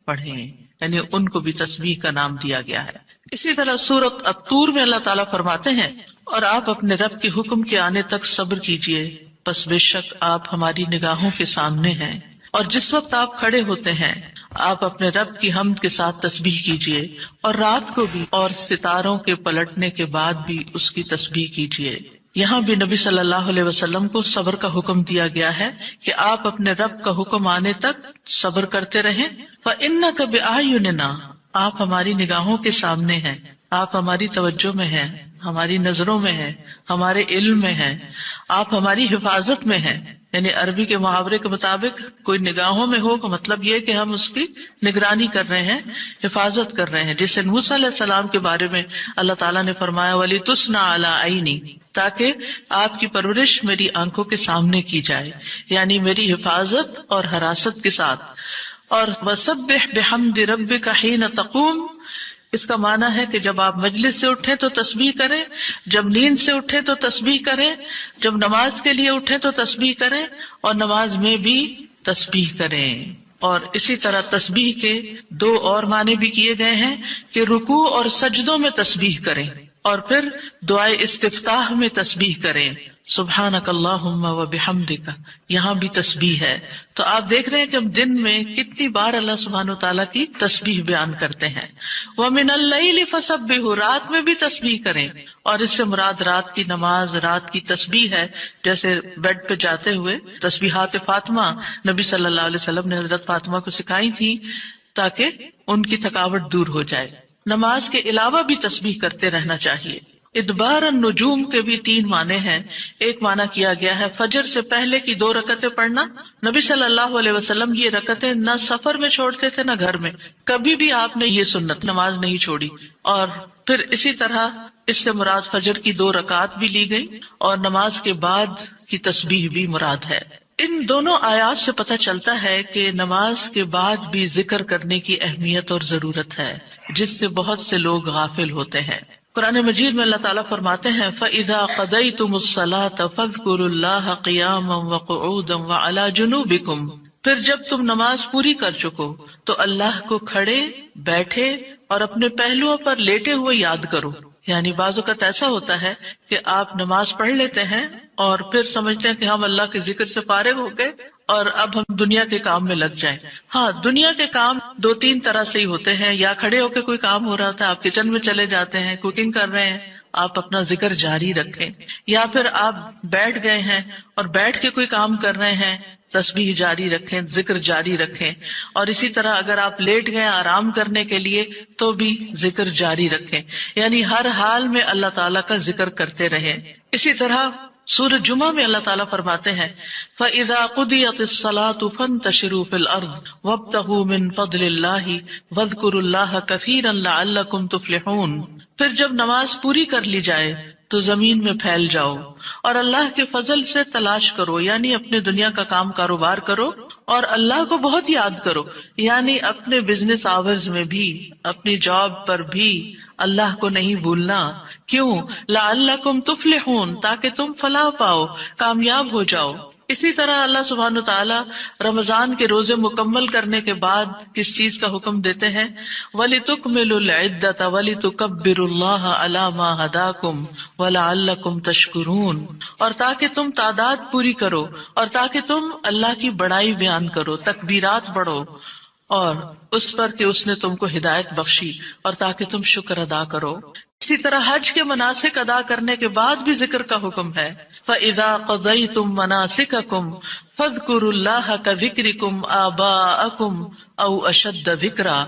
پڑھیں، یعنی ان کو بھی تسبیح کا نام دیا گیا ہے۔ اسی طرح سورۃ الطور میں اللہ تعالیٰ فرماتے ہیں، اور آپ اپنے رب کے حکم کے آنے تک صبر کیجئے، پس بے شک آپ ہماری نگاہوں کے سامنے ہیں، اور جس وقت آپ کھڑے ہوتے ہیں آپ اپنے رب کی حمد کے ساتھ تسبیح کیجئے، اور رات کو بھی اور ستاروں کے پلٹنے کے بعد بھی اس کی تسبیح کیجئے۔ یہاں بھی نبی صلی اللہ علیہ وسلم کو صبر کا حکم دیا گیا ہے کہ آپ اپنے رب کا حکم آنے تک صبر کرتے رہیں۔ فَإِنَّكَ بِأَعْيُنِنَا، آپ ہماری نگاہوں کے سامنے ہیں، آپ ہماری توجہ میں ہیں، ہماری نظروں میں ہیں، ہمارے علم میں ہیں، آپ ہماری حفاظت میں ہیں۔ یعنی عربی کے محاورے کے مطابق کوئی نگاہوں میں ہو کا مطلب یہ کہ ہم اس کی نگرانی کر رہے ہیں، حفاظت کر رہے ہیں، جسے موسیٰ علیہ السلام کے بارے میں اللہ تعالیٰ نے فرمایا وَلِتُصْنَعَ عَلَىٰ عَيْنِي، تاکہ آپ کی پرورش میری آنکھوں کے سامنے کی جائے، یعنی میری حفاظت اور حراست کے ساتھ۔ اور وَسَبِّحْ بِحَمْدِ رَبِّكَ حِينَ تَقُومُ، اس کا معنی ہے کہ جب آپ مجلس سے اٹھیں تو تسبیح کریں، جب نیند سے اٹھیں تو تسبیح کریں، جب نماز کے لیے اٹھیں تو تسبیح کریں، اور نماز میں بھی تسبیح کریں۔ اور اسی طرح تسبیح کے دو اور معنی بھی کیے گئے ہیں کہ رکوع اور سجدوں میں تسبیح کریں، اور پھر دعائے استفتاح میں تسبیح کریں، سبحانک اللہم و بحمدک، یہاں بھی تسبیح ہے۔ تو آپ دیکھ رہے ہیں کہ ہم دن میں کتنی بار اللہ سبحانہ وتعالیٰ کی تسبیح بیان کرتے ہیں۔ وَمِنَ اللَّيْلِ فَسَبِّحْهُ، رات میں بھی تسبیح کریں، اور اس سے مراد رات کی نماز، رات کی تسبیح ہے، جیسے بیڈ پہ جاتے ہوئے تسبیحات فاطمہ نبی صلی اللہ علیہ وسلم نے حضرت فاطمہ کو سکھائی تھی تاکہ ان کی تھکاوٹ دور ہو جائے۔ نماز کے علاوہ بھی تسبیح کرتے رہنا چاہیے۔ ادبار النجوم کے بھی 3 معنی ہیں۔ ایک معنی کیا گیا ہے فجر سے پہلے کی 2 رکعتیں پڑھنا۔ نبی صلی اللہ علیہ وسلم یہ رکعتیں نہ سفر میں چھوڑتے تھے نہ گھر میں، کبھی بھی آپ نے یہ سنت نماز نہیں چھوڑی۔ اور پھر اسی طرح اس سے مراد فجر کی 2 رکعات بھی لی گئی، اور نماز کے بعد کی تسبیح بھی مراد ہے۔ ان دونوں آیات سے پتہ چلتا ہے کہ نماز کے بعد بھی ذکر کرنے کی اہمیت اور ضرورت ہے، جس سے بہت سے لوگ غافل ہوتے ہیں۔ قرآن مجید میں اللہ تعالیٰ فرماتے ہیں فَإِذَا قَضَيْتُمُ الصَّلَاةَ فَاذْكُرُوا اللَّهَ قِيَامًا وَقُعُودًا وَعَلَى جُنُوبِكُمْ، پھر جب تم نماز پوری کر چکو تو اللہ کو کھڑے، بیٹھے اور اپنے پہلوؤں پر لیٹے ہوئے یاد کرو۔ یعنی بعض اوقات ایسا ہوتا ہے کہ آپ نماز پڑھ لیتے ہیں اور پھر سمجھتے ہیں کہ ہم اللہ کے ذکر سے فارغ ہو گئے اور اب ہم دنیا کے کام میں لگ جائیں۔ ہاں، دنیا کے کام 2-3 طرح سے ہی ہوتے ہیں، یا کھڑے ہو کے کوئی کام ہو رہا تھا، آپ کچن میں چلے جاتے ہیں، کوکنگ کر رہے ہیں، آپ اپنا ذکر جاری رکھیں، یا پھر آپ بیٹھ گئے ہیں اور بیٹھ کے کوئی کام کر رہے ہیں، تسبیح جاری رکھیں، ذکر جاری رکھیں۔ اور اسی طرح اگر آپ لیٹ گئے آرام کرنے کے لیے تو بھی ذکر جاری رکھیں، یعنی ہر حال میں اللہ تعالیٰ کا ذکر کرتے رہیں۔ اسی طرح سورہ جمعہ میں اللہ تعالیٰ فرماتے ہیں فَإِذَا قُضِيَتِ الصَّلَاةُ فَانتَشِرُوا فِي الْأَرْضِ وَابْتَغُوا مِن فَضْلِ اللَّهِ وَاذْكُرُوا اللَّهَ كَثِيرًا لَعَلَّكُمْ تُفْلِحُونَ، پھر جب نماز پوری کر لی جائے تو زمین میں پھیل جاؤ اور اللہ کے فضل سے تلاش کرو، یعنی اپنے دنیا کا کام کاروبار کرو اور اللہ کو بہت یاد کرو، یعنی اپنے بزنس آورز میں بھی، اپنی جاب پر بھی اللہ کو نہیں بھولنا۔ کیوں؟ لعلکم تفلحون، تاکہ تم فلاح پاؤ، کامیاب ہو جاؤ۔ اسی طرح اللہ سبحانہ تعالیٰ رمضان کے روزے مکمل کرنے کے بعد کس چیز کا حکم دیتے ہیں؟ وَلِتُكْمِلُوا الْعِدَّةَ وَلِتُكَبِّرُوا اللَّهَ عَلَىٰ مَا هَدَاكُمْ وَلَعَلَّكُمْ تَشْكُرُونَ، اور تاکہ تم تعداد پوری کرو، اور تاکہ تم اللہ کی بڑائی بیان کرو، تکبیرات پڑھو، اور اس پر کہ اس نے تم کو ہدایت بخشی، اور تاکہ تم شکر ادا کرو۔ اسی طرح حج کے مناسک ادا کرنے کے بعد بھی ذکر کا حکم ہے فَإِذَا قَضَيْتُم مَّنَاسِكَكُمْ فَاذْكُرُوا اللَّهَ كَذِكْرِكُمْ آبَاءَكُمْ أَوْ أَشَدَّ ذِكْرًا،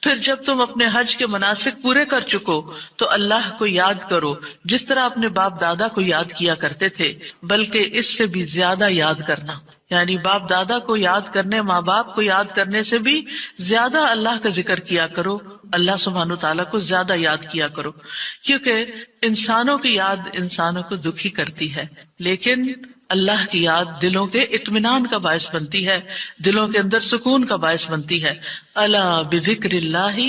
پھر جب تم اپنے حج کے مناسک پورے کر چکو تو اللہ کو یاد کرو جس طرح اپنے باپ دادا کو یاد کیا کرتے تھے، بلکہ اس سے بھی زیادہ یاد کرنا۔ یعنی باپ دادا کو یاد کرنے، ماں باپ کو یاد کرنے سے بھی زیادہ اللہ کا ذکر کیا کرو، اللہ سبحانہ تعالیٰ کو زیادہ یاد کیا کرو، کیونکہ انسانوں کی یاد انسانوں کو دکھی کرتی ہے، لیکن اللہ کی یاد دلوں کے اطمینان کا باعث بنتی ہے، دلوں کے اندر سکون کا باعث بنتی ہے۔ الا بذکر اللہ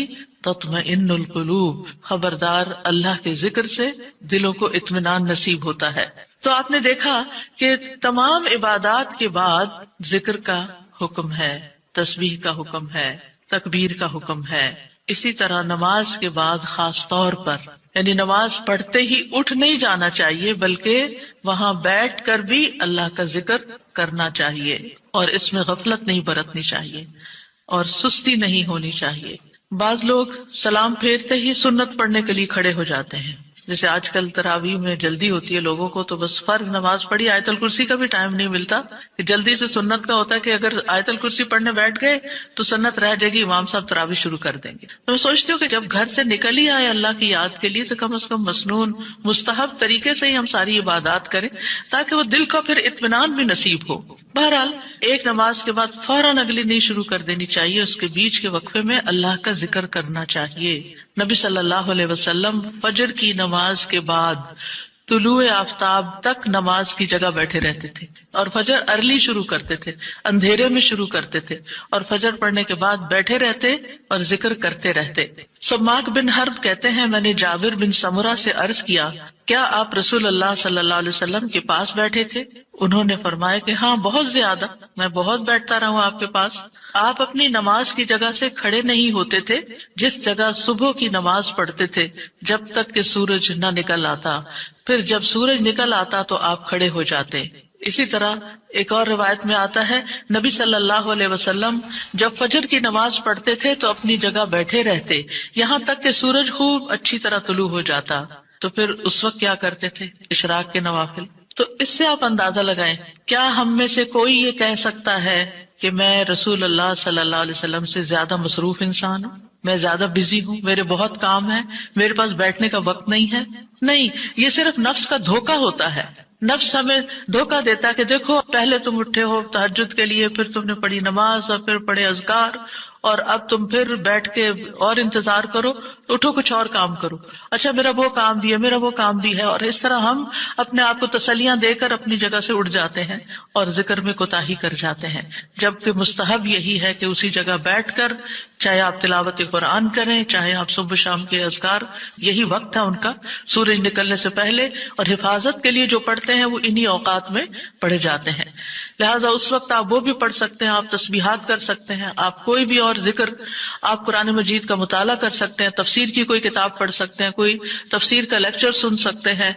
تطمئن القلوب، خبردار اللہ کے ذکر سے دلوں کو اطمینان نصیب ہوتا ہے۔ تو آپ نے دیکھا کہ تمام عبادات کے بعد ذکر کا حکم ہے، تسبیح کا حکم ہے، تکبیر کا حکم ہے۔ اسی طرح نماز کے بعد خاص طور پر یعنی نماز پڑھتے ہی اٹھ نہیں جانا چاہیے، بلکہ وہاں بیٹھ کر بھی اللہ کا ذکر کرنا چاہیے، اور اس میں غفلت نہیں برتنی چاہیے اور سستی نہیں ہونی چاہیے۔ بعض لوگ سلام پھیرتے ہی سنت پڑھنے کے لیے کھڑے ہو جاتے ہیں، جیسے آج کل تراویح میں جلدی ہوتی ہے لوگوں کو، تو بس فرض نماز پڑھی، آیت الکرسی کا بھی ٹائم نہیں ملتا کہ جلدی سے سنت کا ہوتا ہے کہ اگر آیت الکرسی پڑھنے بیٹھ گئے تو سنت رہ جائے گی، امام صاحب تراویح شروع کر دیں گے۔ تو میں سوچتی ہوں کہ جب گھر سے نکل ہی آئے اللہ کی یاد کے لیے تو کم از کم مسنون مستحب طریقے سے ہی ہم ساری عبادات کریں تاکہ وہ دل کو پھر اطمینان بھی نصیب ہو۔ بہرحال ایک نماز کے بعد فوراً اگلی نہیں شروع کر دینی چاہیے، اس کے بیچ کے وقفے میں اللہ کا ذکر کرنا چاہیے۔ نبی صلی اللہ علیہ وسلم فجر کی نماز کے بعد طلوع آفتاب تک نماز کی جگہ بیٹھے رہتے تھے، اور فجر ارلی شروع کرتے تھے، اندھیرے میں شروع کرتے تھے، اور فجر پڑھنے کے بعد بیٹھے رہتے اور ذکر کرتے رہتے۔ سماک بن حرب کہتے ہیں، میں نے جابر بن سمرہ سے عرض کیا، کیا آپ رسول اللہ صلی اللہ علیہ وسلم کے پاس بیٹھے تھے؟ انہوں نے فرمایا کہ ہاں، بہت زیادہ، میں بہت بیٹھتا رہا ہوں آپ کے پاس۔ آپ اپنی نماز کی جگہ سے کھڑے نہیں ہوتے تھے جس جگہ صبح کی نماز پڑھتے تھے جب تک کہ سورج نہ نکل آتا، پھر جب سورج نکل آتا تو آپ کھڑے ہو جاتے۔ اسی طرح ایک اور روایت میں آتا ہے، نبی صلی اللہ علیہ وسلم جب فجر کی نماز پڑھتے تھے تو اپنی جگہ بیٹھے رہتے یہاں تک کہ سورج خوب اچھی طرح طلوع ہو جاتا، تو پھر اس وقت کیا کرتے تھے؟ اشراق کے نوافل۔ تو اس سے آپ اندازہ لگائیں، کیا ہم میں سے کوئی یہ کہہ سکتا ہے کہ میں رسول اللہ صلی اللہ علیہ وسلم سے زیادہ مصروف انسان ہوں، میں زیادہ بزی ہوں، میرے بہت کام ہے، میرے پاس بیٹھنے کا وقت نہیں ہے؟ نہیں، یہ صرف نفس کا دھوکہ ہوتا ہے۔ نفس ہمیں دھوکہ دیتا ہے کہ دیکھو، پہلے تم اٹھے ہو تہجد کے لیے، پھر تم نے پڑھی نماز، اور پھر پڑھے اذکار، اور اب تم پھر بیٹھ کے اور انتظار کرو، اٹھو کچھ اور کام کرو، اچھا میرا وہ کام بھی ہے، میرا وہ کام بھی ہے، اور اس طرح ہم اپنے آپ کو تسلیاں دے کر اپنی جگہ سے اٹھ جاتے ہیں اور ذکر میں کوتاہی کر جاتے ہیں، جبکہ مستحب یہی ہے کہ اسی جگہ بیٹھ کر چاہے آپ تلاوت قرآن کریں، چاہے آپ صبح شام کے اذکار، یہی وقت ہے ان کا سورج نکلنے سے پہلے، اور حفاظت کے لیے جو پڑھتے ہیں وہ انہی اوقات میں پڑھے جاتے ہیں، لہٰذا اس وقت آپ وہ بھی پڑھ سکتے ہیں، آپ تسبیحات کر سکتے ہیں، آپ کوئی بھی اور ذکر، آپ قرآن مجید کا مطالعہ کر سکتے ہیں، تفسیر کی کوئی کتاب پڑھ سکتے ہیں، کوئی تفسیر کا لیکچر سن سکتے ہیں،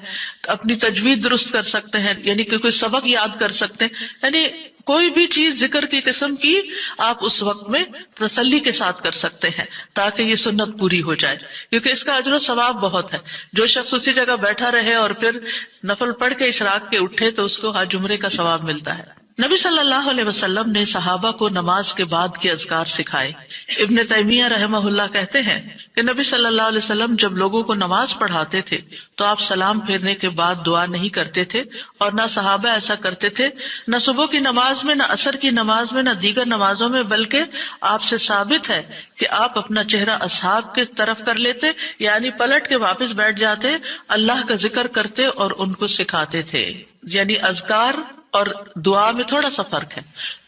اپنی تجوید درست کر سکتے ہیں، یعنی کہ کوئی سبق یاد کر سکتے ہیں، یعنی کوئی بھی چیز ذکر کی قسم کی آپ اس وقت میں تسلی کے ساتھ کر سکتے ہیں تاکہ یہ سنت پوری ہو جائے، کیونکہ اس کا اجر و ثواب بہت ہے۔ جو شخص اسی جگہ بیٹھا رہے اور پھر نفل پڑھ کے اشراق کے اٹھے تو اس کو حج جمعے کا ثواب ملتا ہے۔ نبی صلی اللہ علیہ وسلم نے صحابہ کو نماز کے بعد کے اذکار سکھائے۔ ابن تیمیہ رحمہ اللہ کہتے ہیں کہ نبی صلی اللہ علیہ وسلم جب لوگوں کو نماز پڑھاتے تھے تو آپ سلام پھیرنے کے بعد دعا نہیں کرتے تھے، اور نہ صحابہ ایسا کرتے تھے، نہ صبح کی نماز میں، نہ عصر کی نماز میں، نہ دیگر نمازوں میں، بلکہ آپ سے ثابت ہے کہ آپ اپنا چہرہ اصحاب کی طرف کر لیتے، یعنی پلٹ کے واپس بیٹھ جاتے، اللہ کا ذکر کرتے اور ان کو سکھاتے تھے۔ یعنی اذکار اور دعا میں تھوڑا سا فرق ہے،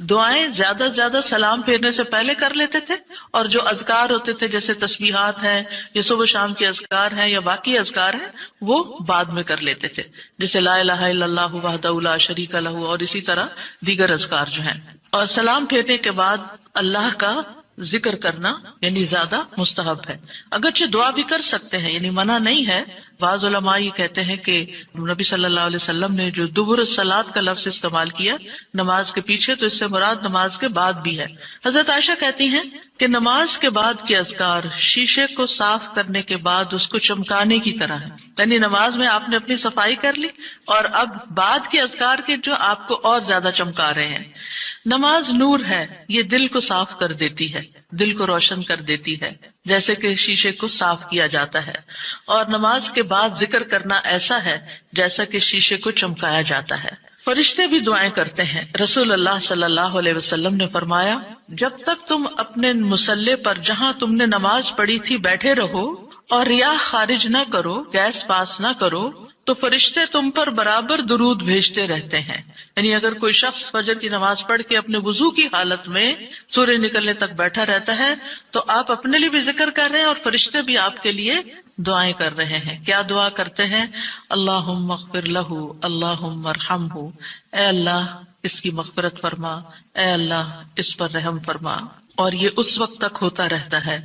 دعائیں زیادہ سے زیادہ سلام پھیرنے سے پہلے کر لیتے تھے، اور جو اذکار ہوتے تھے جیسے تسبیحات ہیں یا صبح شام کے اذکار ہیں یا باقی اذکار ہیں وہ بعد میں کر لیتے تھے، جیسے لا الہ الا اللہ وحدہ لا شریک لہ، اور اسی طرح دیگر اذکار جو ہیں۔ اور سلام پھیرنے کے بعد اللہ کا ذکر کرنا یعنی زیادہ مستحب ہے، اگرچہ دعا بھی کر سکتے ہیں، یعنی منع نہیں ہے۔ بعض علماء یہ کہتے ہیں کہ نبی صلی اللہ علیہ وسلم نے جو دبر الصلاۃ کا لفظ استعمال کیا نماز کے پیچھے، تو اس سے مراد نماز کے بعد بھی ہے۔ حضرت عائشہ کہتی ہیں کہ نماز کے بعد کے اذکار شیشے کو صاف کرنے کے بعد اس کو چمکانے کی طرح ہے، یعنی نماز میں آپ نے اپنی صفائی کر لی اور اب بعد کے اذکار کے جو آپ کو اور زیادہ چمکا رہے ہیں۔ نماز نور ہے، یہ دل کو صاف کر دیتی ہے، دل کو روشن کر دیتی ہے، جیسے کہ شیشے کو صاف کیا جاتا ہے، اور نماز کے بعد ذکر کرنا ایسا ہے جیسا کہ شیشے کو چمکایا جاتا ہے۔ فرشتے بھی دعائیں کرتے ہیں۔ رسول اللہ صلی اللہ علیہ وسلم نے فرمایا، جب تک تم اپنے مصلی پر جہاں تم نے نماز پڑھی تھی بیٹھے رہو اور ریاح خارج نہ کرو، گیس پاس نہ کرو، تو فرشتے تم پر برابر درود بھیجتے رہتے ہیں۔ یعنی اگر کوئی شخص فجر کی نماز پڑھ کے اپنے وضو کی حالت میں سورج نکلنے تک بیٹھا رہتا ہے تو آپ اپنے لیے بھی ذکر کر رہے ہیں اور فرشتے بھی آپ کے لیے دعائیں کر رہے ہیں۔ کیا دعا کرتے ہیں؟ اللہم اغفر لہ، اللہم ارحمہ، اے اللہ اس کی مغفرت فرما، اے اللہ اس پر رحم فرما۔ اور یہ اس وقت تک ہوتا رہتا ہے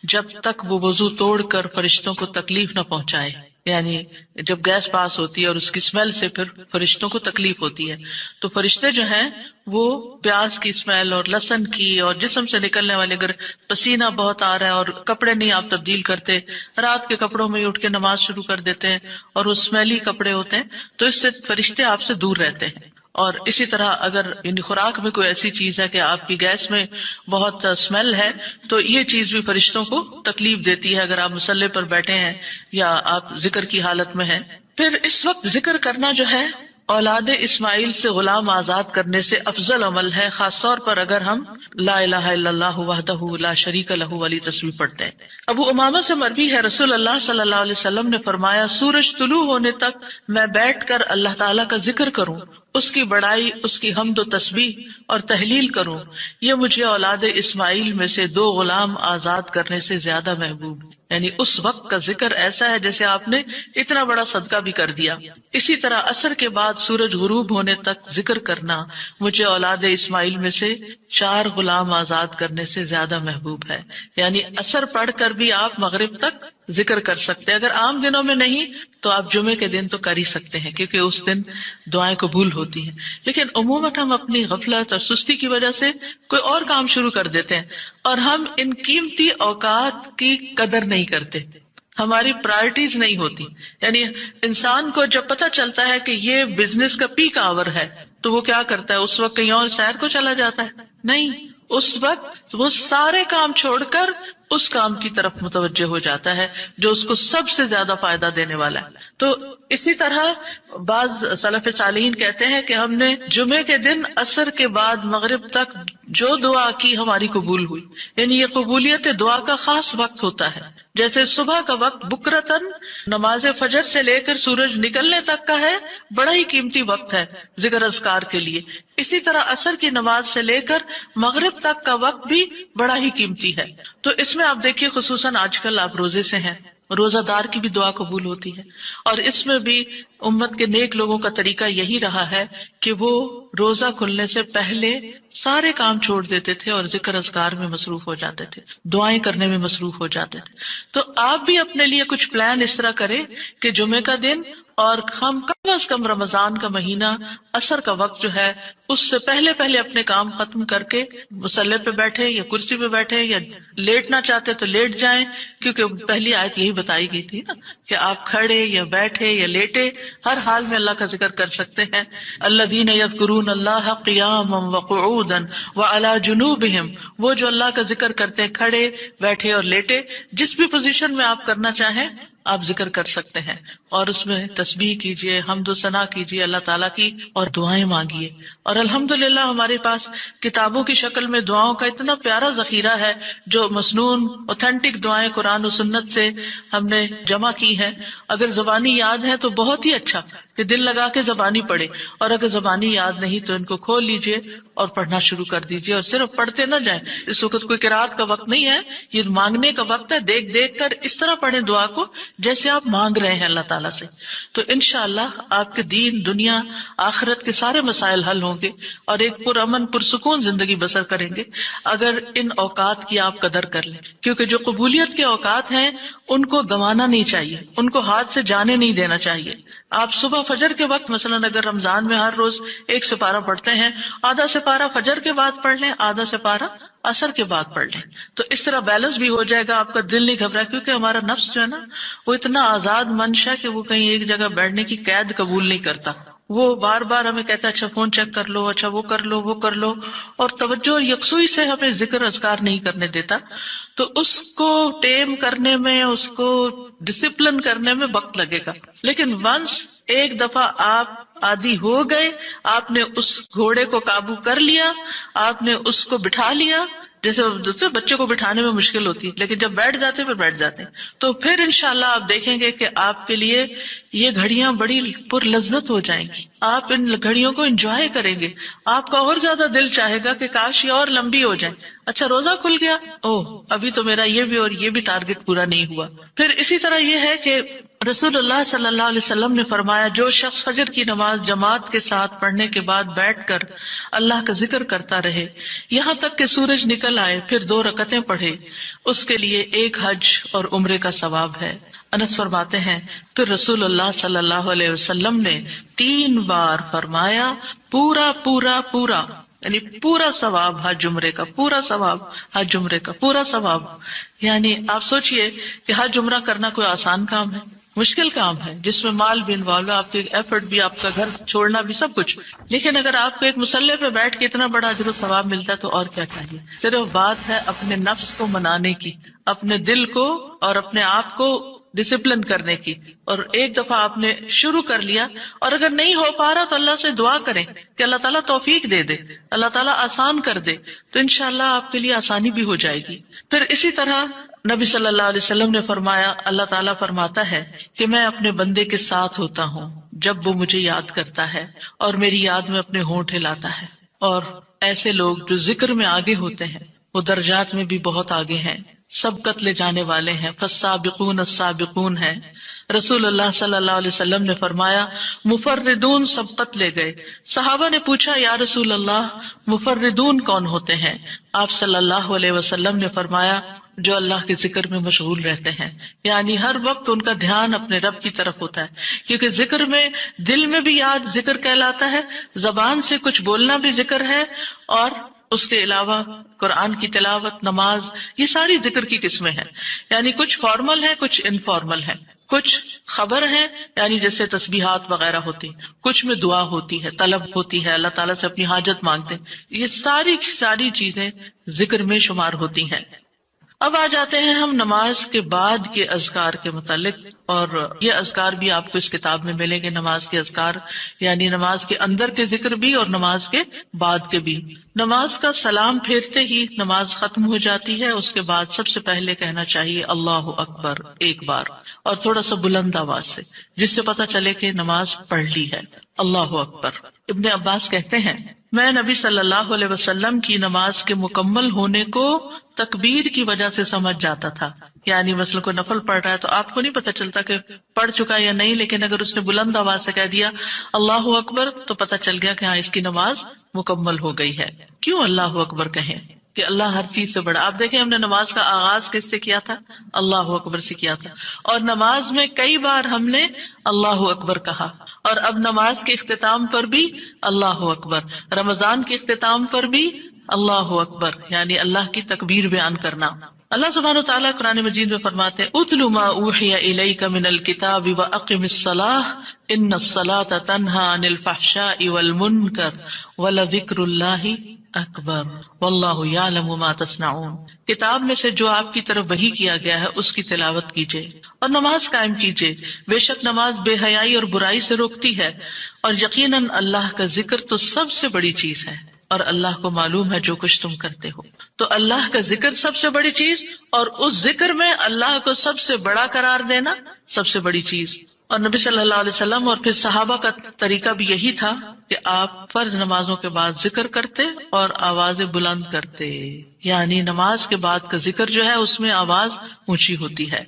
جب تک وہ وضو توڑ کر فرشتوں کو تکلیف نہ پہنچائے. یعنی جب گیس پاس ہوتی ہے اور اس کی اسمیل سے پھر فرشتوں کو تکلیف ہوتی ہے، تو فرشتے جو ہیں وہ پیاز کی اسمیل اور لہسن کی اور جسم سے نکلنے والے، اگر پسینہ بہت آ رہا ہے اور کپڑے نہیں آپ تبدیل کرتے، رات کے کپڑوں میں اٹھ کے نماز شروع کر دیتے ہیں اور وہ اسمیلی کپڑے ہوتے ہیں، تو اس سے فرشتے آپ سے دور رہتے ہیں. اور اسی طرح اگر یعنی خوراک میں کوئی ایسی چیز ہے کہ آپ کی گیس میں بہت اسمیل ہے، تو یہ چیز بھی فرشتوں کو تکلیف دیتی ہے اگر آپ مصلی پر بیٹھے ہیں یا آپ ذکر کی حالت میں ہیں. پھر اس وقت ذکر کرنا جو ہے اولاد اسماعیل سے غلام آزاد کرنے سے افضل عمل ہے، خاص طور پر اگر ہم لا الہ الا اللہ وحدہ لا شریک لہ والی تسبیح پڑھتے ہیں. ابو امامہ سے مروی ہے رسول اللہ صلی اللہ علیہ وسلم نے فرمایا، سورج طلوع ہونے تک میں بیٹھ کر اللہ تعالیٰ کا ذکر کروں، اس کی بڑائی، اس کی حمد و تسبیح اور تحلیل کروں، یہ مجھے اولاد اسماعیل میں سے 2 غلام آزاد کرنے سے زیادہ محبوب. یعنی اس وقت کا ذکر ایسا ہے جیسے آپ نے اتنا بڑا صدقہ بھی کر دیا. اسی طرح عصر کے بعد سورج غروب ہونے تک ذکر کرنا مجھے اولاد اسماعیل میں سے 4 غلام آزاد کرنے سے زیادہ محبوب ہے. یعنی عصر پڑھ کر بھی آپ مغرب تک ذکر کر سکتے ہیں. اگر عام دنوں میں نہیں تو آپ جمعے کے دن تو کر ہی سکتے ہیں، کیونکہ اس دن دعائیں قبول ہوتی ہیں. لیکن عموماً ہم اپنی غفلت اور سستی کی وجہ سے کوئی اور کام شروع کر دیتے ہیں اور ہم ان قیمتی اوقات کی قدر نہیں کرتے، ہماری پرائرٹیز نہیں ہوتی. یعنی انسان کو جب پتہ چلتا ہے کہ یہ بزنس کا پیک آور ہے تو وہ کیا کرتا ہے؟ اس وقت کہیں اور سیر کو چلا جاتا ہے؟ نہیں، اس وقت وہ سارے کام چھوڑ کر اس کام کی طرف متوجہ ہو جاتا ہے جو اس کو سب سے زیادہ فائدہ دینے والا ہے. تو اسی طرح بعض سلف صالحین کہتے ہیں کہ ہم نے جمعے کے دن عصر کے بعد مغرب تک جو دعا کی ہماری قبول ہوئی. یعنی یہ قبولیت دعا کا خاص وقت ہوتا ہے. جیسے صبح کا وقت بکرتن نماز فجر سے لے کر سورج نکلنے تک کا ہے، بڑا ہی قیمتی وقت ہے ذکر اذکار کے لیے. اسی طرح عصر کی نماز سے لے کر مغرب تک کا وقت بھی بڑا ہی قیمتی ہے. تو اس میں آپ دیکھیے خصوصاً آج کل آپ روزے سے ہیں، روزہ دار کی بھی دعا قبول ہوتی ہے. اور اس میں بھی امت کے نیک لوگوں کا طریقہ یہی رہا ہے کہ وہ روزہ کھلنے سے پہلے سارے کام چھوڑ دیتے تھے اور ذکر اذکار میں مصروف ہو جاتے تھے، دعائیں کرنے میں مصروف ہو جاتے تھے. تو آپ بھی اپنے لیے کچھ پلان اس طرح کریں کہ جمعے کا دن اور ہم کم از کم رمضان کا مہینہ عصر کا وقت جو ہے اس سے پہلے پہلے اپنے کام ختم کر کے مصلی پہ بیٹھے یا کرسی پہ بیٹھے، یا لیٹنا چاہتے تو لیٹ جائیں، کیونکہ پہلی آیت یہی بتائی گئی تھی نا کہ آپ کھڑے یا بیٹھے یا لیٹے ہر حال میں اللہ کا ذکر کر سکتے ہیں. الذین یذکرون اللہ قیاما وقعودا وعلی جنوبہم، وہ جو اللہ کا ذکر کرتے ہیں کھڑے، بیٹھے اور لیٹے، جس بھی پوزیشن میں آپ کرنا چاہیں آپ ذکر کر سکتے ہیں. اور اس میں تسبیح کیجئے، حمد و ثنا کیجئے اللہ تعالیٰ کی، اور دعائیں مانگیے. اور الحمدللہ ہمارے پاس کتابوں کی شکل میں دعاؤں کا اتنا پیارا ذخیرہ ہے جو مسنون اوتھینٹک دعائیں قرآن و سنت سے ہم نے جمع کی ہیں. اگر زبانی یاد ہے تو بہت ہی اچھا کہ دل لگا کے زبانی پڑھے، اور اگر زبانی یاد نہیں تو ان کو کھول لیجئے اور پڑھنا شروع کر دیجئے. اور صرف پڑھتے نہ جائیں، اس وقت کوئی قرات کا وقت نہیں ہے، یہ مانگنے کا وقت ہے. دیکھ دیکھ کر اس طرح پڑھیں دعا کو جیسے آپ مانگ رہے ہیں اللہ تعالیٰ سے. تو انشاءاللہ آپ کے دین، دنیا، آخرت کے سارے مسائل حل ہوں گے اور ایک پرامن پرسکون زندگی بسر کریں گے اگر ان اوقات کی آپ قدر کر لیں. کیونکہ جو قبولیت کے اوقات ہیں ان کو گنوانا نہیں چاہیے، ان کو ہاتھ سے جانے نہیں دینا چاہیے. آپ صبح فجر کے وقت مثلا اگر رمضان میں ہر روز 1 سپارہ پڑھتے ہیں، آدھا سپارہ فجر کے بعد پڑھ لیں، آدھا سپارہ عصر کے بعد پڑھ لیں. تو اس طرح بیلنس بھی ہو جائے گا، آپ کا دل نہیں گھبرائے. کیونکہ ہمارا نفس جو ہے نا وہ اتنا آزاد منش ہے کہ وہ کہیں ایک جگہ بیٹھنے کی قید قبول نہیں کرتا. وہ بار بار ہمیں کہتا ہے اچھا فون چیک کر لو، اچھا وہ کر لو، وہ کر لو، اور توجہ اور یکسوئی سے ہمیں ذکر اذکار نہیں کرنے دیتا. تو اس کو ٹیم کرنے میں، اس کو ڈسپلن کرنے میں وقت لگے گا. لیکن ونس ایک دفعہ آپ عادی ہو گئے، آپ نے اس گھوڑے کو قابو کر لیا، آپ نے اس کو بٹھا لیا. جیسے بچے کو بٹھانے میں مشکل ہوتی ہے لیکن جب بیٹھ جاتے پھر بیٹھ جاتے ہیں. تو پھر انشاءاللہ آپ دیکھیں گے کہ آپ کے لیے یہ گھڑیاں بڑی پر لذت ہو جائیں گی. آپ ان گھڑیوں کو انجوائے کریں گے، آپ کا اور زیادہ دل چاہے گا کہ کاش یہ اور لمبی ہو جائے. اچھا روزہ کھل گیا، ابھی تو میرا یہ بھی اور یہ بھی ٹارگٹ پورا نہیں ہوا. پھر اسی طرح یہ ہے کہ رسول اللہ صلی اللہ علیہ وسلم نے فرمایا جو شخص فجر کی نماز جماعت کے ساتھ پڑھنے کے بعد بیٹھ کر اللہ کا ذکر کرتا رہے یہاں تک کہ سورج نکل آئے، پھر 2 رکعتیں پڑھے، اس کے لیے 1 حج اور عمرے کا ثواب ہے. انس فرماتے ہیں پھر رسول اللہ صلی اللہ علیہ وسلم نے 3 بار فرمایا پورا پورا پورا، یعنی پورا ثواب حج عمرے کا، پورا ثواب حج عمرے کا، پورا ثواب. یعنی آپ سوچئے کہ حج عمرہ کرنا کوئی آسان کام ہے؟ مشکل کام ہے جس میں مال بھی انوالو ہے، آپ کے ایفرٹ بھی، آپ کا گھر چھوڑنا بھی، سب کچھ. لیکن اگر آپ کو ایک مصلی پہ بیٹھ کے اتنا بڑا اجر و ثواب ملتا ہے تو اور کیا چاہیے. صرف بات ہے اپنے نفس کو منانے کی، اپنے دل کو اور اپنے آپ کو ڈسپلن کرنے کی. اور ایک دفعہ آپ نے شروع کر لیا اور اگر نہیں ہو پا رہا تو اللہ سے دعا کریں کہ اللہ تعالیٰ توفیق دے دے، اللہ تعالیٰ آسان کر دے، تو انشاءاللہ آپ کے لیے آسانی بھی ہو جائے گی. پھر اسی طرح نبی صلی اللہ علیہ وسلم نے فرمایا اللہ تعالیٰ فرماتا ہے کہ میں اپنے بندے کے ساتھ ہوتا ہوں جب وہ مجھے یاد کرتا ہے اور میری یاد میں اپنے ہونٹ ہلاتا ہے. اور ایسے لوگ جو ذکر میں آگے ہوتے ہیں وہ درجات میں بھی بہت آگے ہیں، سبقت لے جانے والے ہیں، فالسابقون السابقون ہیں. رسول اللہ صلی اللہ علیہ وسلم نے فرمایا مفردون سبقت لے گئے. صحابہ نے پوچھا یا رسول اللہ مفردون کون ہوتے ہیں؟ آپ صلی اللہ علیہ وسلم نے فرمایا جو اللہ کے ذکر میں مشغول رہتے ہیں، یعنی ہر وقت ان کا دھیان اپنے رب کی طرف ہوتا ہے، کیونکہ ذکر میں دل میں بھی یاد ذکر کہلاتا ہے، زبان سے کچھ بولنا بھی ذکر ہے، اور اس کے علاوہ قرآن کی تلاوت، نماز، یہ ساری ذکر کی قسمیں ہیں. یعنی کچھ فارمل ہے، کچھ انفارمل ہے، کچھ خبر ہے یعنی جیسے تسبیحات وغیرہ ہوتی، کچھ میں دعا ہوتی ہے، طلب ہوتی ہے، اللہ تعالیٰ سے اپنی حاجت مانگتے ہیں. یہ ساری چیزیں ذکر میں شمار ہوتی ہیں. اب آ جاتے ہیں ہم نماز کے بعد کے اذکار کے متعلق، اور یہ اذکار بھی آپ کو اس کتاب میں ملیں گے. نماز کے اذکار یعنی نماز کے اندر کے ذکر بھی اور نماز کے بعد کے بھی. نماز کا سلام پھیرتے ہی نماز ختم ہو جاتی ہے، اس کے بعد سب سے پہلے کہنا چاہیے اللہ اکبر 1 بار، اور تھوڑا سا بلند آواز سے، جس سے پتہ چلے کہ نماز پڑھ لی ہے. اللہ اکبر. ابن عباس کہتے ہیں میں نبی صلی اللہ علیہ وسلم کی نماز کے مکمل ہونے کو تکبیر کی وجہ سے سمجھ جاتا تھا. یعنی مثلا کوئی نفل پڑھ رہا ہے تو آپ کو نہیں پتہ چلتا کہ پڑھ چکا یا نہیں، لیکن اگر اس نے بلند آواز سے کہہ دیا اللہ اکبر تو پتہ چل گیا کہ ہاں اس کی نماز مکمل ہو گئی ہے. کیوں اللہ اکبر کہیں؟ کہ اللہ ہر چیز سے بڑا. آپ دیکھیں ہم نے نماز کا آغاز کس سے کیا تھا؟ اللہ اکبر سے کیا تھا، اور نماز میں کئی بار ہم نے اللہ اکبر کہا، اور اب نماز کے اختتام پر بھی اللہ اکبر، رمضان کے اختتام پر بھی اللہ اکبر، یعنی اللہ کی تکبیر بیان کرنا. اللہ سبحانہ وتعالیٰ قرآن مجید میں فرماتے ہیں اتل ما اوحی الیک من الکتاب واقم الصلاۃ ان الصلاۃ تنہی عن الفحشاء والمنکر ولذکر اللہ اکبر واللہ یعلم ما تصنعون. کتاب میں سے جو آپ کی طرف وحی کیا گیا ہے اس کی تلاوت کیجیے اور نماز قائم کیجیے، بے شک نماز بے حیائی اور برائی سے روکتی ہے، اور یقیناً اللہ کا ذکر تو سب سے بڑی چیز ہے، اور اللہ کو معلوم ہے جو کچھ تم کرتے ہو. تو اللہ کا ذکر سب سے بڑی چیز، اور اس ذکر میں اللہ کو سب سے بڑا قرار دینا سب سے بڑی چیز. اور نبی صلی اللہ علیہ وسلم اور پھر صحابہ کا طریقہ بھی یہی تھا کہ آپ فرض نمازوں کے بعد ذکر کرتے اور آوازیں بلند کرتے، یعنی نماز کے بعد کا ذکر جو ہے اس میں آواز اونچی ہوتی ہے.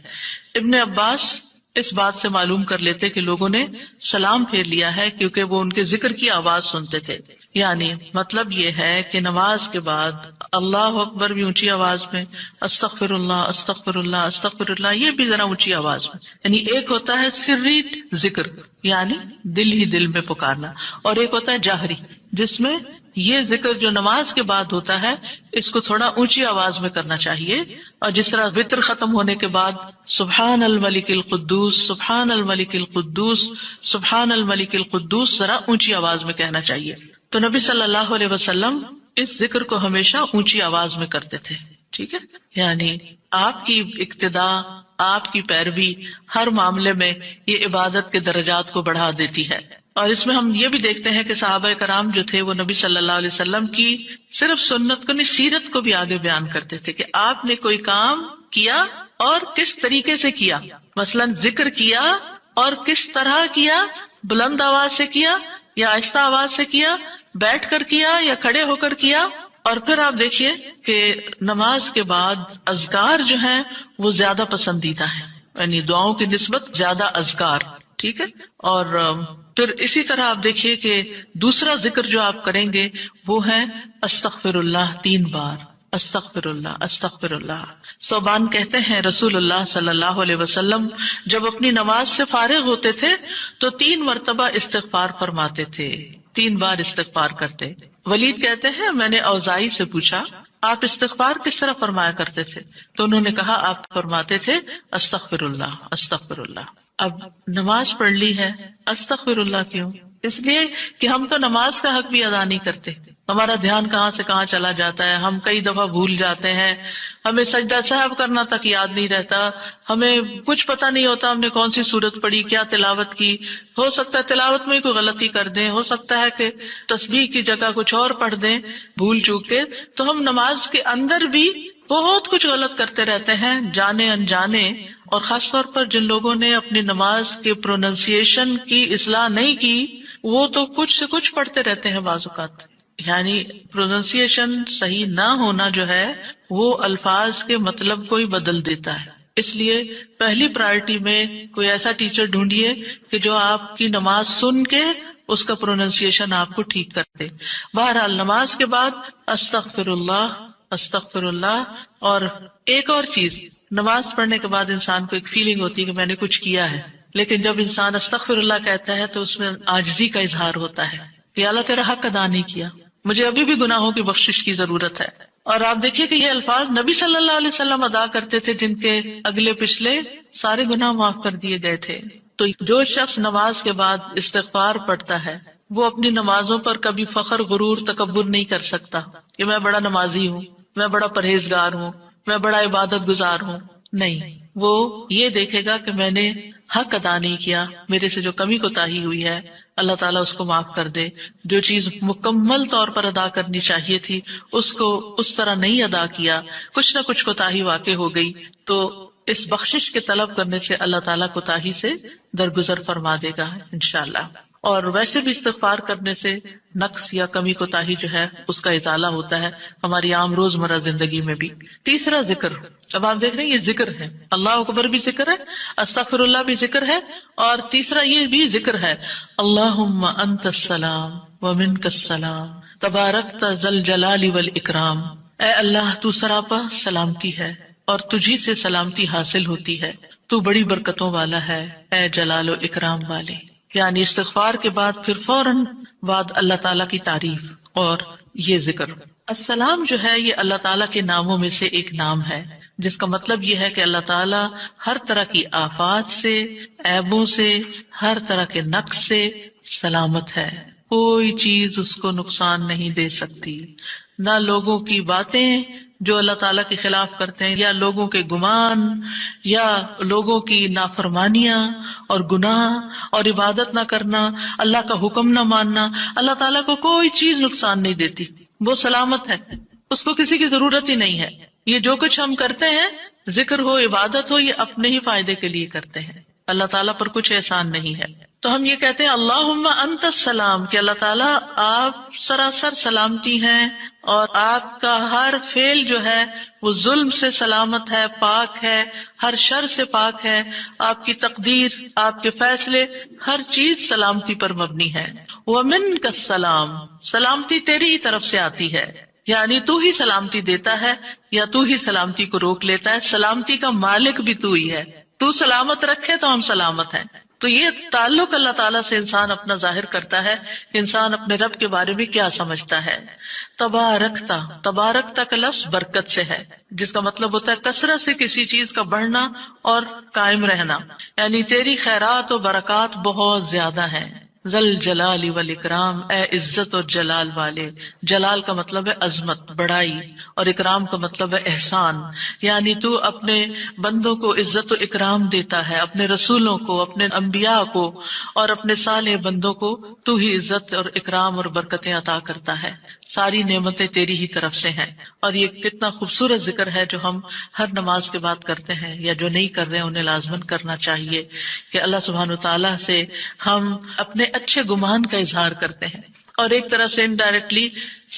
ابن عباس اس بات سے معلوم کر لیتے کہ لوگوں نے سلام پھیر لیا ہے کیونکہ وہ ان کے ذکر کی آواز سنتے تھے. یعنی مطلب یہ ہے کہ نماز کے بعد اللہ اکبر بھی اونچی آواز میں، استغفر اللہ استغفر اللہ استغفر اللہ یہ بھی ذرا اونچی آواز میں. یعنی ایک ہوتا ہے سری ذکر یعنی دل ہی دل میں پکارنا، اور ایک ہوتا ہے جاہری جس میں یہ ذکر جو نماز کے بعد ہوتا ہے اس کو تھوڑا اونچی آواز میں کرنا چاہیے. اور جس طرح وتر ختم ہونے کے بعد سبحان الملک القدوس سبحان الملک القدوس سبحان الملک القدوس ذرا اونچی آواز میں کہنا چاہیے. تو نبی صلی اللہ علیہ وسلم اس ذکر کو ہمیشہ اونچی آواز میں کرتے تھے. ٹھیک ہے، یعنی آپ کی اقتداء، آپ کی پیروی ہر معاملے میں یہ عبادت کے درجات کو بڑھا دیتی ہے. اور اس میں ہم یہ بھی دیکھتے ہیں کہ صحابہ کرام جو تھے وہ نبی صلی اللہ علیہ وسلم کی صرف سنت کو نہیں سیرت کو بھی آگے بیان کرتے تھے کہ آپ نے کوئی کام کیا اور کس طریقے سے کیا. مثلا ذکر کیا اور کس طرح کیا، بلند آواز سے کیا یا آہستہ آواز سے کیا، بیٹھ کر کیا یا کھڑے ہو کر کیا. اور پھر آپ دیکھیے کہ نماز کے بعد اذکار جو ہیں وہ زیادہ پسندیدہ ہیں، یعنی دعاؤں کی نسبت زیادہ اذکار. ٹھیک ہے. اور پھر اسی طرح آپ دیکھیے کہ دوسرا ذکر جو آپ کریں گے وہ ہے استغفر اللہ 3 بار. استغفر اللہ استغفر اللہ. ثوبان کہتے ہیں رسول اللہ صلی اللہ علیہ وسلم جب اپنی نماز سے فارغ ہوتے تھے تو 3 مرتبہ استغفار فرماتے تھے، 3 بار استغفار کرتے. ولید کہتے ہیں میں نے اوزائی سے پوچھا آپ استغفار کس طرح فرمایا کرتے تھے؟ تو انہوں نے کہا آپ فرماتے تھے استغفر اللہ استغفر اللہ. اب نماز پڑھ لی ہے، استغفر اللہ کیوں؟ اس لیے کہ ہم تو نماز کا حق بھی ادا نہیں کرتے. ہمارا دھیان کہاں سے کہاں چلا جاتا ہے، ہم کئی دفعہ بھول جاتے ہیں، ہمیں سجدہ سہو کرنا تک یاد نہیں رہتا، ہمیں کچھ پتہ نہیں ہوتا ہم نے کون سی سورت پڑھی، کیا تلاوت کی. ہو سکتا ہے تلاوت میں کوئی غلطی کر دیں، ہو سکتا ہے کہ تسبیح کی جگہ کچھ اور پڑھ دیں بھول چوک کے. تو ہم نماز کے اندر بھی بہت کچھ غلط کرتے رہتے ہیں جانے انجانے. اور خاص طور پر جن لوگوں نے اپنی نماز کے پروننسیشن کی اصلاح نہیں کی وہ تو کچھ سے کچھ پڑھتے رہتے ہیں بعض اوقات. یعنی پروننسیشن صحیح نہ ہونا جو ہے وہ الفاظ کے مطلب کو ہی بدل دیتا ہے. اس لیے پہلی پرائرٹی میں کوئی ایسا ٹیچر ڈھونڈیے کہ جو آپ کی نماز سن کے اس کا پروننسیشن آپ کو ٹھیک کر دے. بہرحال نماز کے بعد استغفر اللہ استغفر اللہ. اور ایک اور چیز، نماز پڑھنے کے بعد انسان کو ایک فیلنگ ہوتی ہے کہ میں نے کچھ کیا ہے، لیکن جب انسان استغفر اللہ کہتا ہے تو اس میں عاجزی کا اظہار ہوتا ہے کہ اللہ تیرا حق ادا نہیں کیا، مجھے ابھی بھی گناہوں کی بخشش کی ضرورت ہے. اور آپ دیکھیے کہ یہ الفاظ نبی صلی اللہ علیہ وسلم ادا کرتے تھے جن کے اگلے پچھلے سارے گناہ معاف کر دیے گئے تھے. تو جو شخص نماز کے بعد استغفار پڑھتا ہے وہ اپنی نمازوں پر کبھی فخر غرور تکبر نہیں کر سکتا کہ میں بڑا نمازی ہوں، میں بڑا پرہیزگار ہوں، میں بڑا عبادت گزار ہوں. نہیں، وہ یہ دیکھے گا کہ میں نے حق ادا نہیں کیا، میرے سے جو کمی کوتاہی ہوئی ہے اللہ تعالیٰ اس کو معاف کر دے. جو چیز مکمل طور پر ادا کرنی چاہیے تھی اس کو اس طرح نہیں ادا کیا، کچھ نہ کچھ کوتاہی واقع ہو گئی، تو اس بخشش کے طلب کرنے سے اللہ تعالیٰ کوتاہی سے درگزر فرما دے گا انشاءاللہ. اور ویسے بھی استغفار کرنے سے نقص یا کمی کوتاہی جو ہے اس کا ازالہ ہوتا ہے ہماری عام روزمرہ زندگی میں بھی. تیسرا ذکر، اب آپ دیکھ رہے ہیں یہ ذکر ہے، اللہ اکبر بھی ذکر ہے، استغفر اللہ بھی ذکر ہے، اور تیسرا یہ بھی ذکر ہے اللہم انت السلام ومنک السلام تبارکت ذل جلال والاکرام. اے اللہ تو سراپا سلامتی ہے اور تجھی سے سلامتی حاصل ہوتی ہے، تو بڑی برکتوں والا ہے اے جلال و اکرام والے. یعنی استغفار کے بعد پھر فوراً بعد اللہ تعالیٰ کی تعریف اور یہ ذکر. السلام جو ہے یہ اللہ تعالیٰ کے ناموں میں سے ایک نام ہے جس کا مطلب یہ ہے کہ اللہ تعالیٰ ہر طرح کی آفات سے، عیبوں سے، ہر طرح کے نقص سے سلامت ہے. کوئی چیز اس کو نقصان نہیں دے سکتی، نہ لوگوں کی باتیں جو اللہ تعالیٰ کے خلاف کرتے ہیں، یا لوگوں کے گمان، یا لوگوں کی نافرمانیاں اور گناہ اور عبادت نہ کرنا، اللہ کا حکم نہ ماننا. اللہ تعالیٰ کو کوئی چیز نقصان نہیں دیتی، وہ سلامت ہے، اس کو کسی کی ضرورت ہی نہیں ہے. یہ جو کچھ ہم کرتے ہیں، ذکر ہو، عبادت ہو، یہ اپنے ہی فائدے کے لیے کرتے ہیں، اللہ تعالیٰ پر کچھ احسان نہیں ہے. تو ہم یہ کہتے ہیں اللہم انت السلام کہ اللہ تعالیٰ آپ سراسر سلامتی ہیں اور آپ کا ہر فعل جو ہے وہ ظلم سے سلامت ہے، پاک ہے، ہر شر سے پاک ہے. آپ کی تقدیر، آپ کے فیصلے، ہر چیز سلامتی پر مبنی ہے. ومنک السلام، سلامتی تیری ہی طرف سے آتی ہے، یعنی تو ہی سلامتی دیتا ہے یا تو ہی سلامتی کو روک لیتا ہے. سلامتی کا مالک بھی تو ہی ہے، تو سلامت رکھے تو ہم سلامت ہیں. تو یہ تعلق اللہ تعالیٰ سے انسان اپنا ظاہر کرتا ہے کہ انسان اپنے رب کے بارے میں کیا سمجھتا ہے. تبارکتا، تبارکتا کا لفظ برکت سے ہے جس کا مطلب ہوتا ہے کثرت سے کسی چیز کا بڑھنا اور قائم رہنا، یعنی تیری خیرات و برکات بہت زیادہ ہیں. ذل جلال والاکرام، اے عزت اور جلال والے. جلال کا مطلب ہے عظمت، بڑائی، اور اکرام کا مطلب ہے احسان. یعنی تو اپنے بندوں کو عزت و اکرام دیتا ہے، اپنے رسولوں کو، اپنے انبیاء کو اور اپنے صالح بندوں کو تو ہی عزت اور اکرام اور برکتیں عطا کرتا ہے. ساری نعمتیں تیری ہی طرف سے ہیں. اور یہ کتنا خوبصورت ذکر ہے جو ہم ہر نماز کے بعد کرتے ہیں، یا جو نہیں کر رہے ہیں انہیں لازماً کرنا چاہیے کہ اللہ سبحانہ وتعالیٰ سے ہم اپنے اچھے گمان کا اظہار کرتے ہیں اور ایک طرح سے انڈائریکٹلی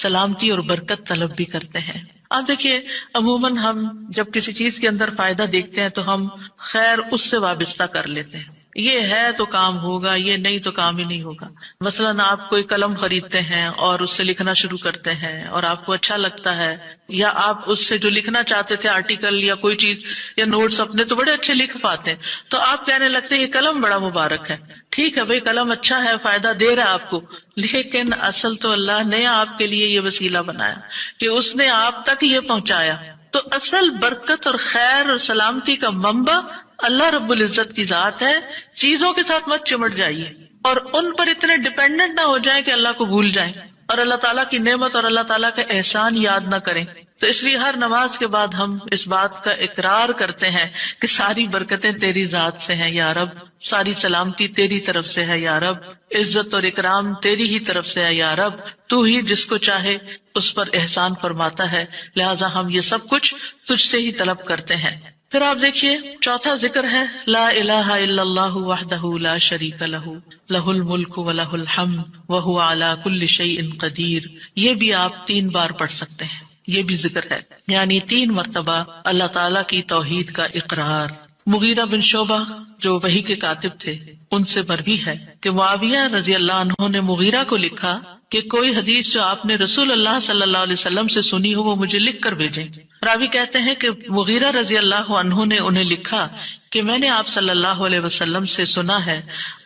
سلامتی اور برکت طلب بھی کرتے ہیں. آپ دیکھیے عموماً ہم جب کسی چیز کے اندر فائدہ دیکھتے ہیں تو ہم خیر اس سے وابستہ کر لیتے ہیں. یہ ہے تو کام ہوگا، یہ نہیں تو کام ہی نہیں ہوگا. مثلاً آپ کوئی قلم خریدتے ہیں اور اس سے لکھنا شروع کرتے ہیں اور آپ کو اچھا لگتا ہے، یا آپ اس سے جو لکھنا چاہتے تھے آرٹیکل یا کوئی چیز یا نوٹس اپنے تو بڑے اچھے لکھ پاتے ہیں، تو آپ کہنے لگتے ہیں یہ قلم بڑا مبارک ہے. ٹھیک ہے بھائی، قلم اچھا ہے، فائدہ دے رہا ہے آپ کو، لیکن اصل تو اللہ نے آپ کے لیے یہ وسیلہ بنایا کہ اس نے آپ تک یہ پہنچایا. تو اصل برکت اور خیر اور سلامتی کا منبع اللہ رب العزت کی ذات ہے. چیزوں کے ساتھ مت چمٹ جائیے اور ان پر اتنے ڈیپینڈنٹ نہ ہو جائیں کہ اللہ کو بھول جائیں اور اللہ تعالیٰ کی نعمت اور اللہ تعالیٰ کا احسان یاد نہ کریں. تو اس لیے ہر نماز کے بعد ہم اس بات کا اقرار کرتے ہیں کہ ساری برکتیں تیری ذات سے ہیں یا رب، ساری سلامتی تیری طرف سے ہے یا رب، عزت اور اکرام تیری ہی طرف سے ہے یا رب، تو ہی جس کو چاہے اس پر احسان فرماتا ہے، لہٰذا ہم یہ سب کچھ تجھ سے ہی طلب کرتے ہیں. پھر آپ دیکھیے چوتھا ذکر ہے لا الہ الا اللہ وحدہ لا شریک لہ لہ الملک ولہ الحمد وہو علی کل شیء قدیر. یہ بھی آپ 3 بار پڑھ سکتے ہیں، یہ بھی ذکر ہے، یعنی 3 مرتبہ اللہ تعالیٰ کی توحید کا اقرار. مغیرہ بن شعبہ جو وحی کے کاتب تھے ان سے مروی ہے کہ معاویہ رضی اللہ عنہ نے مغیرہ کو لکھا کہ کوئی حدیث جو آپ نے رسول اللہ صلی اللہ علیہ وسلم سے سنی ہو وہ مجھے لکھ کر بھیجیں. راوی کہتے ہیں کہ مغیرہ رضی اللہ عنہ نے انہیں لکھا کہ میں نے آپ صلی اللہ علیہ وسلم سے سنا ہے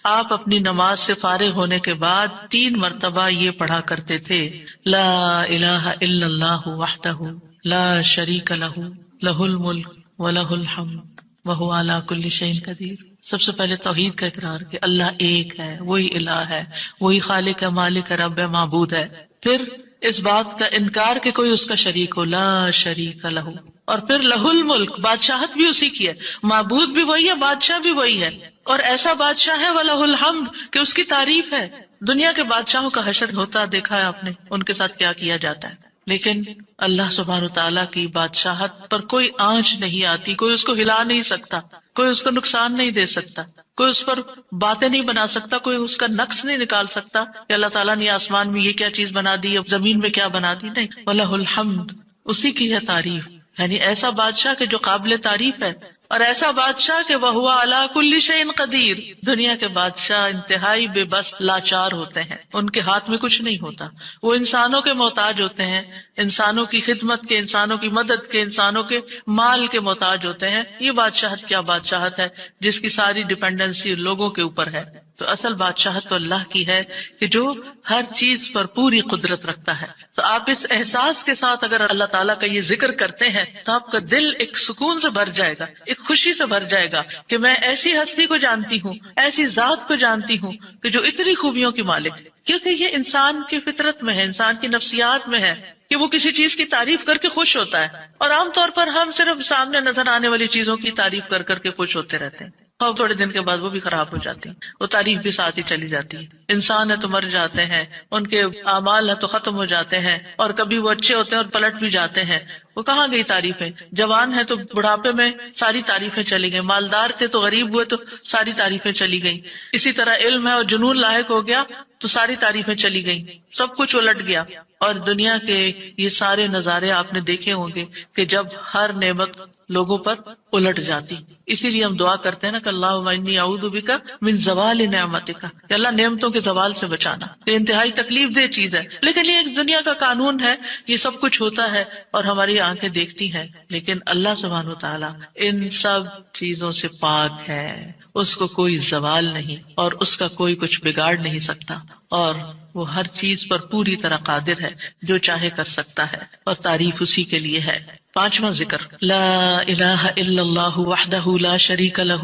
آپ اپنی نماز سے فارغ ہونے کے بعد 3 مرتبہ یہ پڑھا کرتے تھے لا الہ الا اللہ وحدہ لا شریک لہ لہ الملک ولہ الحمد وہو علی کل شیء قدیر. سب سے پہلے توحید کا اقرار کہ اللہ ایک ہے، وہی الہ ہے، وہی خالق ہے، مالک ہے، رب ہے، معبود ہے. پھر اس بات کا انکار کہ کوئی اس کا شریک ہو، لا شریک لہ. اور پھر لہ الملک، بادشاہت بھی اسی کی ہے، معبود بھی وہی ہے، بادشاہ بھی وہی ہے، اور ایسا بادشاہ ہے وَلَهُ الْحَمْدُ کہ اس کی تعریف ہے. دنیا کے بادشاہوں کا حشر ہوتا دیکھا ہے آپ نے، ان کے ساتھ کیا کیا جاتا ہے، لیکن اللہ سبحانہ وتعالیٰ کی بادشاہت پر کوئی آنچ نہیں آتی، کوئی اس کو ہلا نہیں سکتا، کوئی اس کو نقصان نہیں دے سکتا، کوئی اس پر باتیں نہیں بنا سکتا، کوئی اس کا نقص نہیں نکال سکتا کہ اللہ تعالیٰ نے آسمان میں یہ کیا چیز بنا دی، اب زمین میں کیا بنا دی. نہیں، وَلَهُ الْحَمْدُ، اسی کی ہے تعریف. یعنی ایسا بادشاہ کہ جو قابل تعریف ہے، اور ایسا بادشاہ کہ وَهُوَ عَلَى كُلِّ شَيْءٍ قَدِيرٌ. دنیا کے بادشاہ انتہائی بے بس لاچار ہوتے ہیں، ان کے ہاتھ میں کچھ نہیں ہوتا، وہ انسانوں کے محتاج ہوتے ہیں، انسانوں کی خدمت کے، انسانوں کی مدد کے، انسانوں کے مال کے محتاج ہوتے ہیں. یہ بادشاہت کیا بادشاہت ہے جس کی ساری ڈیپینڈنسی لوگوں کے اوپر ہے. تو اصل بادشاہت تو اللہ کی ہے کہ جو ہر چیز پر پوری قدرت رکھتا ہے. تو آپ اس احساس کے ساتھ اگر اللہ تعالیٰ کا یہ ذکر کرتے ہیں تو آپ کا دل ایک سکون سے بھر جائے گا، ایک خوشی سے بھر جائے گا کہ میں ایسی ہستی کو جانتی ہوں، ایسی ذات کو جانتی ہوں کہ جو اتنی خوبیوں کی مالک ہے. کیونکہ یہ انسان کی فطرت میں ہے، انسان کی نفسیات میں ہے کہ وہ کسی چیز کی تعریف کر کے خوش ہوتا ہے، اور عام طور پر ہم صرف سامنے نظر آنے والی چیزوں کی تعریف کر کر کے خوش ہوتے رہتے ہیں، اور تھوڑے دن کے بعد وہ بھی خراب ہو جاتی ہیں، وہ تعریف بھی ساتھ ہی چلی جاتی ہے. انسان ہے تو مر جاتے ہیں، ان کے اعمال ہے تو ختم ہو جاتے ہیں، اور کبھی وہ اچھے ہوتے ہیں اور پلٹ بھی جاتے ہیں. وہ کہاں گئی تعریفیں؟ جوان ہے تو بڑھاپے میں ساری تعریفیں چلی گئی، مالدار تھے تو غریب ہوئے تو ساری تعریفیں چلی گئیں. اسی طرح علم ہے اور جنون لاحق ہو گیا تو ساری تعریفیں چلی گئیں، سب کچھ الٹ گیا. اور دنیا کے یہ سارے نظارے آپ نے دیکھے ہوں گے کہ جب ہر نعمت لوگوں پر الٹ جاتی. اسی لیے ہم دعا کرتے ہیں نا کہ اللہم انی اعوذ بک من زوال نعمتک، کہ اللہ نعمتوں کے زوال سے بچانا. یہ انتہائی تکلیف دہ چیز ہے، لیکن یہ ایک دنیا کا قانون ہے، یہ سب کچھ ہوتا ہے اور ہماری آنکھیں دیکھتی ہیں. لیکن اللہ سبحانہ وتعالی ان سب چیزوں سے پاک ہے، اس کو کوئی زوال نہیں اور اس کا کوئی کچھ بگاڑ نہیں سکتا، اور وہ ہر چیز پر پوری طرح قادر ہے، جو چاہے کر سکتا ہے، اور تعریف اسی کے لیے ہے. 5واں ذکر لا الہ الا اللہ وحدہ لا شریک لہ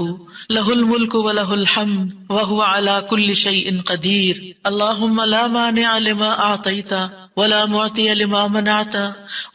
لہ الملک ولہ الحمد وہو علی کل شیء قدیر. اللہم لا مانع لما اعطیت ولا معطی لما منعت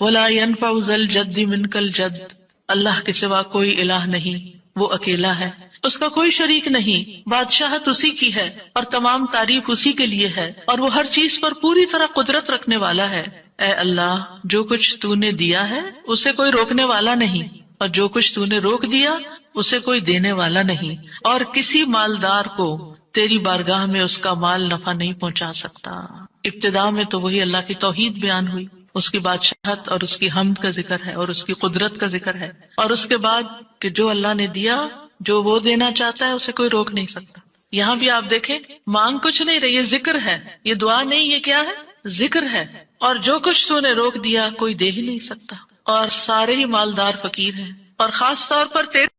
ولا ينفع ذا الجد منک الجد. اللہ کے سوا کوئی الہ نہیں، وہ اکیلا ہے، اس کا کوئی شریک نہیں، بادشاہت اسی کی ہے اور تمام تعریف اسی کے لیے ہے، اور وہ ہر چیز پر پوری طرح قدرت رکھنے والا ہے. اے اللہ، جو کچھ تو نے دیا ہے اسے کوئی روکنے والا نہیں، اور جو کچھ تو نے روک دیا اسے کوئی دینے والا نہیں، اور کسی مالدار کو تیری بارگاہ میں اس کا مال نفع نہیں پہنچا سکتا. ابتدا میں تو وہی اللہ کی توحید بیان ہوئی، اس کی بادشاہت اور اس کی حمد کا ذکر ہے اور اس کی قدرت کا ذکر ہے، اور اس کے بعد کہ جو اللہ نے دیا، جو وہ دینا چاہتا ہے اسے کوئی روک نہیں سکتا. یہاں بھی آپ دیکھیں مانگ کچھ نہیں رہی، یہ ذکر ہے، یہ دعا نہیں، یہ کیا ہے؟ ذکر ہے. اور جو کچھ تو نے روک دیا کوئی دے ہی نہیں سکتا، اور سارے ہی مالدار فقیر ہیں، اور خاص طور پر تیرے